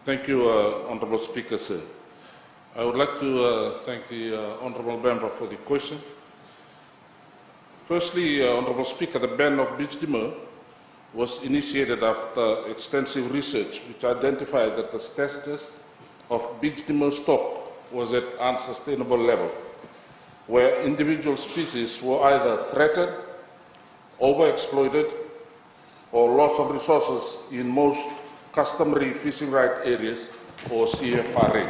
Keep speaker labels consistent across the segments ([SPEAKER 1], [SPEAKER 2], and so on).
[SPEAKER 1] Thank you, Honourable Speaker, sir. I would like to thank the Honourable Member for the question. Firstly, Honourable Speaker, the ban of beach dimmer was initiated after extensive research which identified that the status of beach dimmer stock was at unsustainable level, where individual species were either threatened, overexploited, or loss of resources in most customary fishing right areas, or CFRA.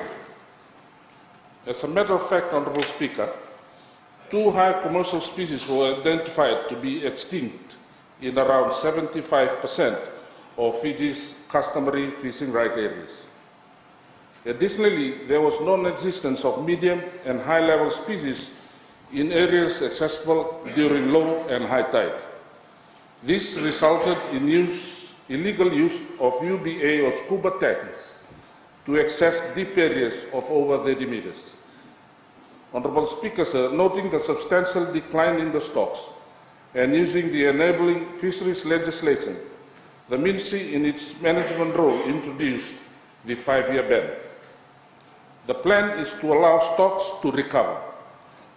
[SPEAKER 1] As a matter of fact, Honourable Speaker, 2 high commercial species were identified to be extinct in around 75% of Fiji's customary fishing right areas. Additionally, there was non-existence of medium and high-level species in areas accessible during low and high tide. This resulted in illegal use of UBA or scuba tanks to access deep areas of over 30 meters. Honourable Speaker, sir, noting the substantial decline in the stocks and using the enabling fisheries legislation, the Ministry in its management role introduced the 5-year ban. The plan is to allow stocks to recover,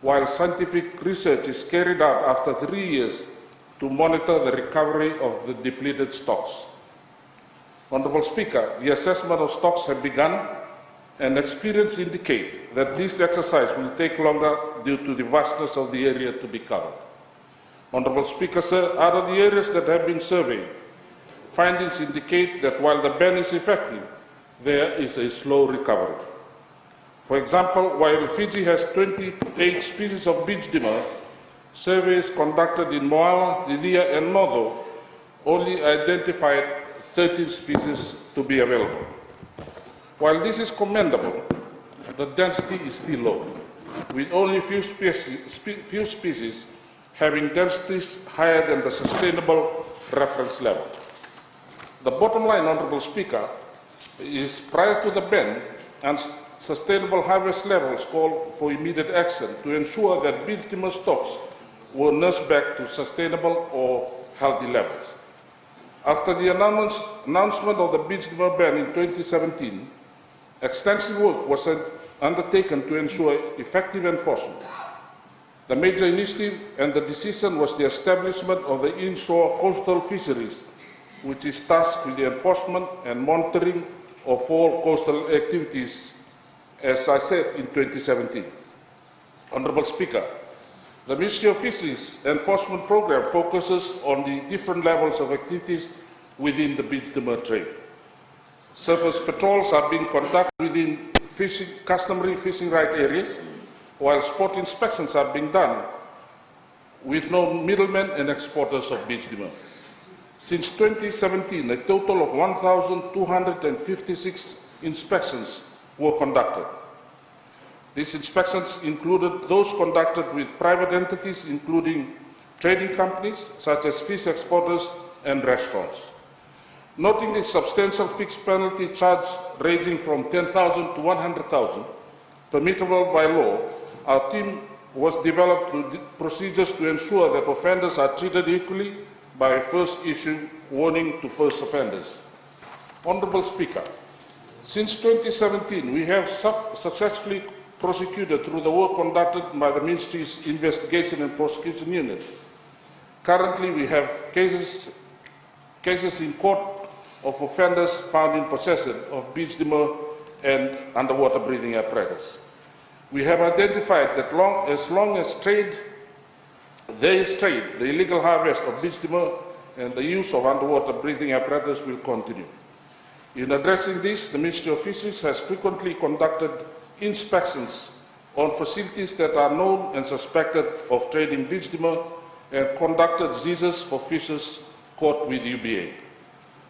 [SPEAKER 1] while scientific research is carried out after 3 years to monitor the recovery of the depleted stocks. Honourable Speaker, the assessment of stocks have begun, and experience indicate that this exercise will take longer due to the vastness of the area to be covered. Honourable Speaker, sir, out of the areas that have been surveyed, findings indicate that while the ban is effective, there is a slow recovery. For example, while Fiji has 28 species of beach dimmer, surveys conducted in Moala, Didia and Nodo only identified 13 species to be available. While this is commendable, the density is still low, with only few species having densities higher than the sustainable reference level. The bottom line, Honourable Speaker, is prior to the ban, and sustainable harvest levels call for immediate action to ensure that beach dimmer stocks were nursed back to sustainable or healthy levels. After the announcement of the beach dimmer ban in 2017, extensive work was undertaken to ensure effective enforcement. The major initiative and the decision was the establishment of the inshore coastal fisheries, which is tasked with the enforcement and monitoring of all coastal activities, as I said, in 2017. Honourable Speaker, the Ministry of Fisheries Enforcement Programme focuses on the different levels of activities within the beach dimmer trade. Surface patrols are being conducted within customary fishing right areas, while spot inspections are being done with no middlemen and exporters of beach dimmer. Since 2017, a total of 1,256 inspections were conducted. These inspections included those conducted with private entities, including trading companies such as fish exporters and restaurants. Noting the substantial fixed penalty charge ranging from 10,000 to 100,000, permissible by law, our team was developed procedures to ensure that offenders are treated equally by first issue warning to first offenders. Honourable Speaker, since 2017, we have successfully prosecuted through the work conducted by the Ministry's Investigation and Prosecution Unit. Currently, we have cases in court of offenders found in possession of beach dimmer and underwater breathing apparatus. We have identified that as long as there is trade, the illegal harvest of beach dimmer and the use of underwater breathing apparatus will continue. In addressing this, the Ministry of Fisheries has frequently conducted inspections on facilities that are known and suspected of trading beach dimmer and conducted seizures for fishers caught with UBA.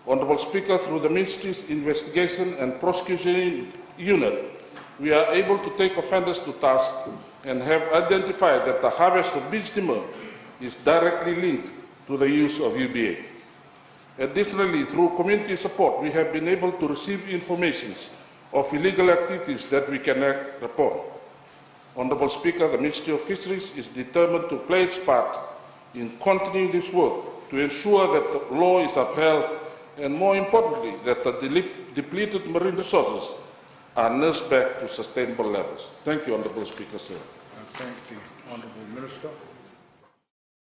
[SPEAKER 1] Honourable Speaker, through the Ministry's Investigation and Prosecution Unit, we are able to take offenders to task and have identified that the harvest of beach dimmer is directly linked to the use of UBA. Additionally, through community support, we have been able to receive information of illegal activities that we can act upon. Honourable Speaker, the Ministry of Fisheries is determined to play its part in continuing this work to ensure that the law is upheld and more importantly, that the depleted marine resources are nursed back to sustainable levels. Thank you, Honourable Speaker, sir.
[SPEAKER 2] Thank the Honourable Minister.